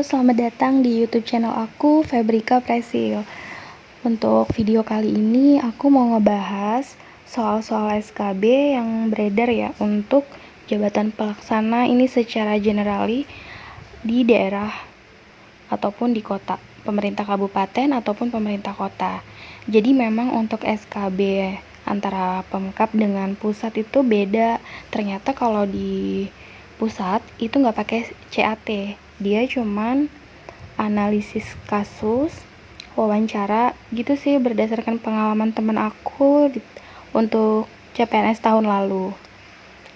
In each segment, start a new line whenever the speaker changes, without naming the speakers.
selamat datang di YouTube channel aku, Febrika Presil. Untuk video kali ini aku mau ngebahas soal-soal SKB yang beredar ya untuk jabatan pelaksana ini secara generali di daerah ataupun di kota, pemerintah kabupaten ataupun pemerintah kota. Jadi memang untuk SKB antara Pemkab dengan pusat itu beda. Ternyata kalau di pusat itu nggak pakai CAT, dia cuman analisis kasus, wawancara gitu sih, berdasarkan pengalaman teman aku untuk CPNS tahun lalu.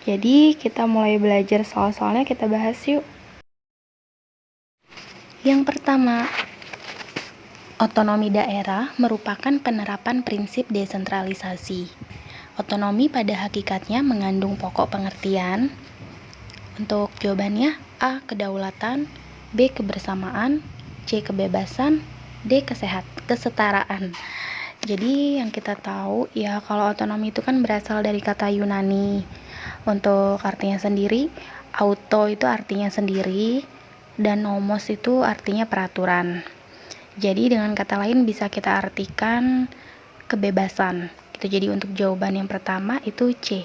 Jadi kita mulai belajar soal-soalnya, kita bahas yuk. Yang pertama, otonomi daerah merupakan penerapan prinsip desentralisasi. Otonomi pada hakikatnya mengandung pokok pengertian. Untuk jawabannya, A. Kedaulatan, B. Kebersamaan, C. Kebebasan, D. Kesetaraan. Jadi yang kita tahu ya, kalau otonomi itu kan berasal dari kata Yunani. Untuk artinya sendiri, auto itu artinya sendiri, dan nomos itu artinya peraturan. Jadi dengan kata lain bisa kita artikan kebebasan. Jadi untuk jawaban yang pertama itu C.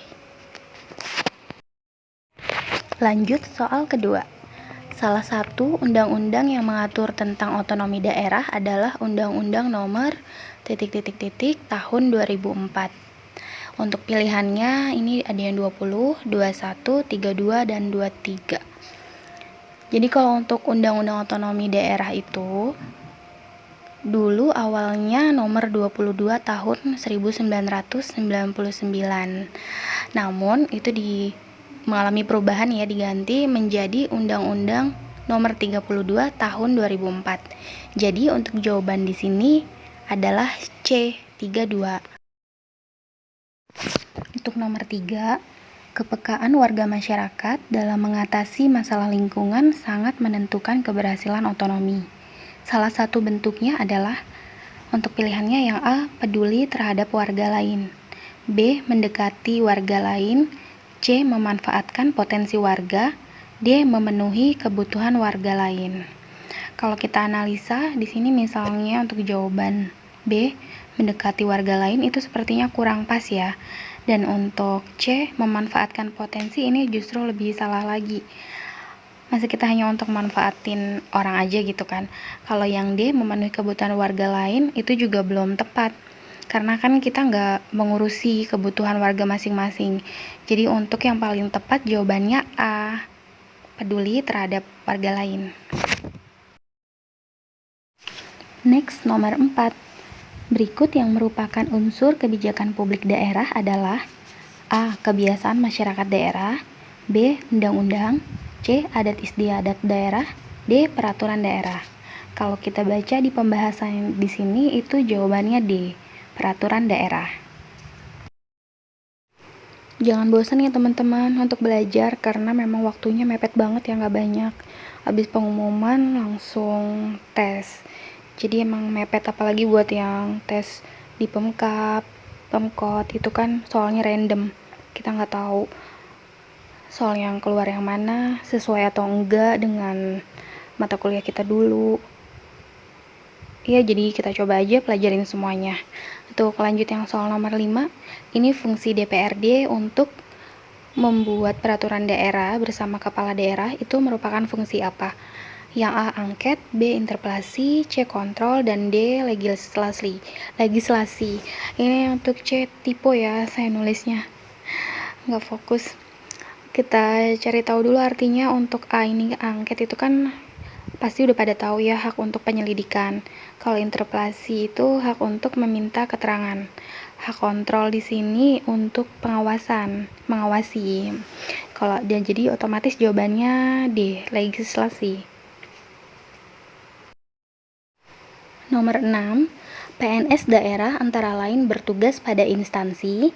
Lanjut soal kedua. Salah satu undang-undang yang mengatur tentang otonomi daerah adalah Undang-Undang Nomor ... tahun 2004. Untuk pilihannya ini ada yang 20, 21, 32, dan 23. Jadi kalau untuk Undang-Undang Otonomi Daerah itu dulu awalnya nomor 22 tahun 1999. Namun itu mengalami perubahan ya, diganti menjadi Undang-Undang Nomor 32 Tahun 2004. Jadi untuk jawaban di sini adalah C, 32. Untuk nomor 3, kepekaan warga masyarakat dalam mengatasi masalah lingkungan sangat menentukan keberhasilan otonomi. Salah satu bentuknya adalah untuk pilihannya yang A, peduli terhadap warga lain, B, mendekati warga lain, C. Memanfaatkan potensi warga, D. Memenuhi kebutuhan warga lain. Kalau kita analisa di sini misalnya untuk jawaban B, mendekati warga lain itu sepertinya kurang pas ya. Dan untuk C, memanfaatkan potensi, ini justru lebih salah lagi. Masa kita hanya untuk manfaatin orang aja gitu kan. Kalau yang D, memenuhi kebutuhan warga lain, itu juga belum tepat. Karena kan kita nggak mengurusi kebutuhan warga masing-masing. Jadi untuk yang paling tepat jawabannya A, peduli terhadap warga lain. Next, nomor 4. Berikut yang merupakan unsur kebijakan publik daerah adalah A. Kebiasaan masyarakat daerah, B. Undang-undang, C. Adat istiadat daerah, D. Peraturan daerah. Kalau kita baca di pembahasan di sini itu jawabannya D, peraturan daerah. Jangan bosan ya teman-teman untuk belajar, karena memang waktunya mepet banget ya, nggak banyak. Habis pengumuman langsung tes. Jadi emang mepet, apalagi buat yang tes di Pemkab, Pemkot, itu kan soalnya random. Kita nggak tahu soal yang keluar yang mana, sesuai atau enggak dengan mata kuliah kita dulu. Ya, jadi kita coba aja pelajarin semuanya. Untuk lanjut yang soal nomor 5, ini fungsi DPRD untuk membuat peraturan daerah bersama kepala daerah itu merupakan fungsi apa? Yang A, angket, B, interpelasi, C, kontrol, dan D, legislasi. Ini untuk C, typo ya, saya nulisnya nggak fokus. Kita cari tahu dulu artinya. Untuk A ini angket itu kan pasti udah pada tahu ya, hak untuk penyelidikan. Kalau interpelasi itu hak untuk meminta keterangan. Hak kontrol di sini untuk pengawasan, mengawasi. Kalau dan jadi otomatis jawabannya D, legislasi. Nomor 6, PNS daerah antara lain bertugas pada instansi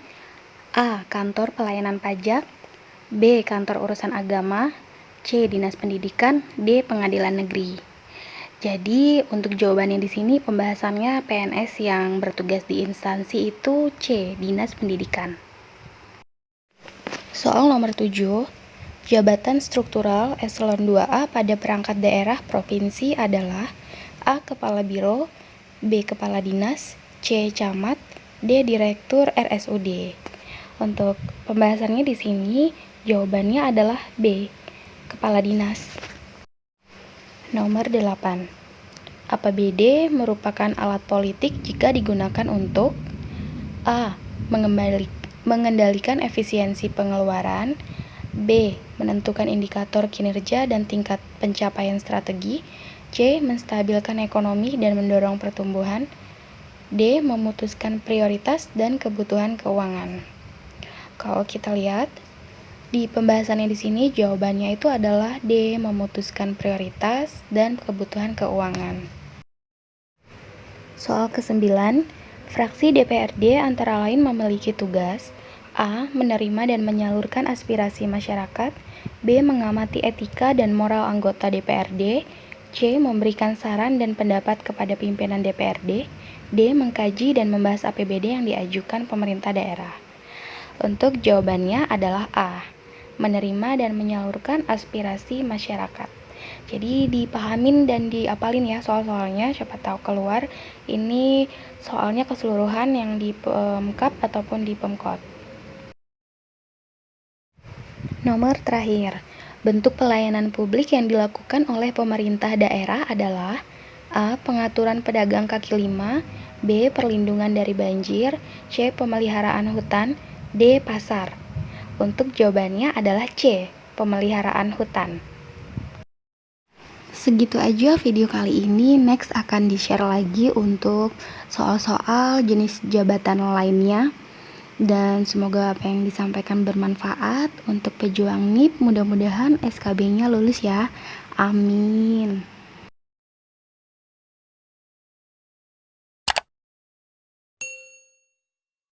A. Kantor Pelayanan Pajak, B. Kantor Urusan Agama, C. Dinas Pendidikan, D. Pengadilan Negeri. Jadi untuk jawabannya di sini pembahasannya PNS yang bertugas di instansi itu C. Dinas Pendidikan. Soal nomor 7, Jabatan struktural eselon 2A pada perangkat daerah provinsi adalah A. Kepala Biro, B. Kepala Dinas, C. Camat, D. Direktur RSUD. Untuk pembahasannya di sini jawabannya adalah B. Kepala Dinas. Nomor 8. APBD merupakan alat politik jika digunakan untuk A. Mengendalikan efisiensi pengeluaran, B. Menentukan indikator kinerja dan tingkat pencapaian strategi, C. Menstabilkan ekonomi dan mendorong pertumbuhan, D. Memutuskan prioritas dan kebutuhan keuangan. Kalau kita lihat di pembahasannya di sini jawabannya itu adalah D. Memutuskan prioritas dan kebutuhan keuangan. Soal ke-9, fraksi DPRD antara lain memiliki tugas A. Menerima dan menyalurkan aspirasi masyarakat, B. Mengamati etika dan moral anggota DPRD, C. Memberikan saran dan pendapat kepada pimpinan DPRD, D. Mengkaji dan membahas APBD yang diajukan pemerintah daerah. Untuk jawabannya adalah A. Menerima dan menyalurkan aspirasi masyarakat. Jadi dipahamin dan diapalin ya soal-soalnya, siapa tahu keluar ini soalnya keseluruhan yang di Pemkab ataupun di Pemkot. Nomor terakhir, bentuk pelayanan publik yang dilakukan oleh pemerintah daerah adalah A. Pengaturan pedagang kaki lima, B. Perlindungan dari banjir, C. Pemeliharaan hutan, D. Pasar. Untuk jawabannya adalah C. Pemeliharaan hutan. Segitu aja video kali ini. Next akan di-share lagi untuk soal-soal jenis jabatan lainnya. Dan semoga apa yang disampaikan bermanfaat untuk pejuang NIP. Mudah-mudahan SKB-nya lulus ya. Amin.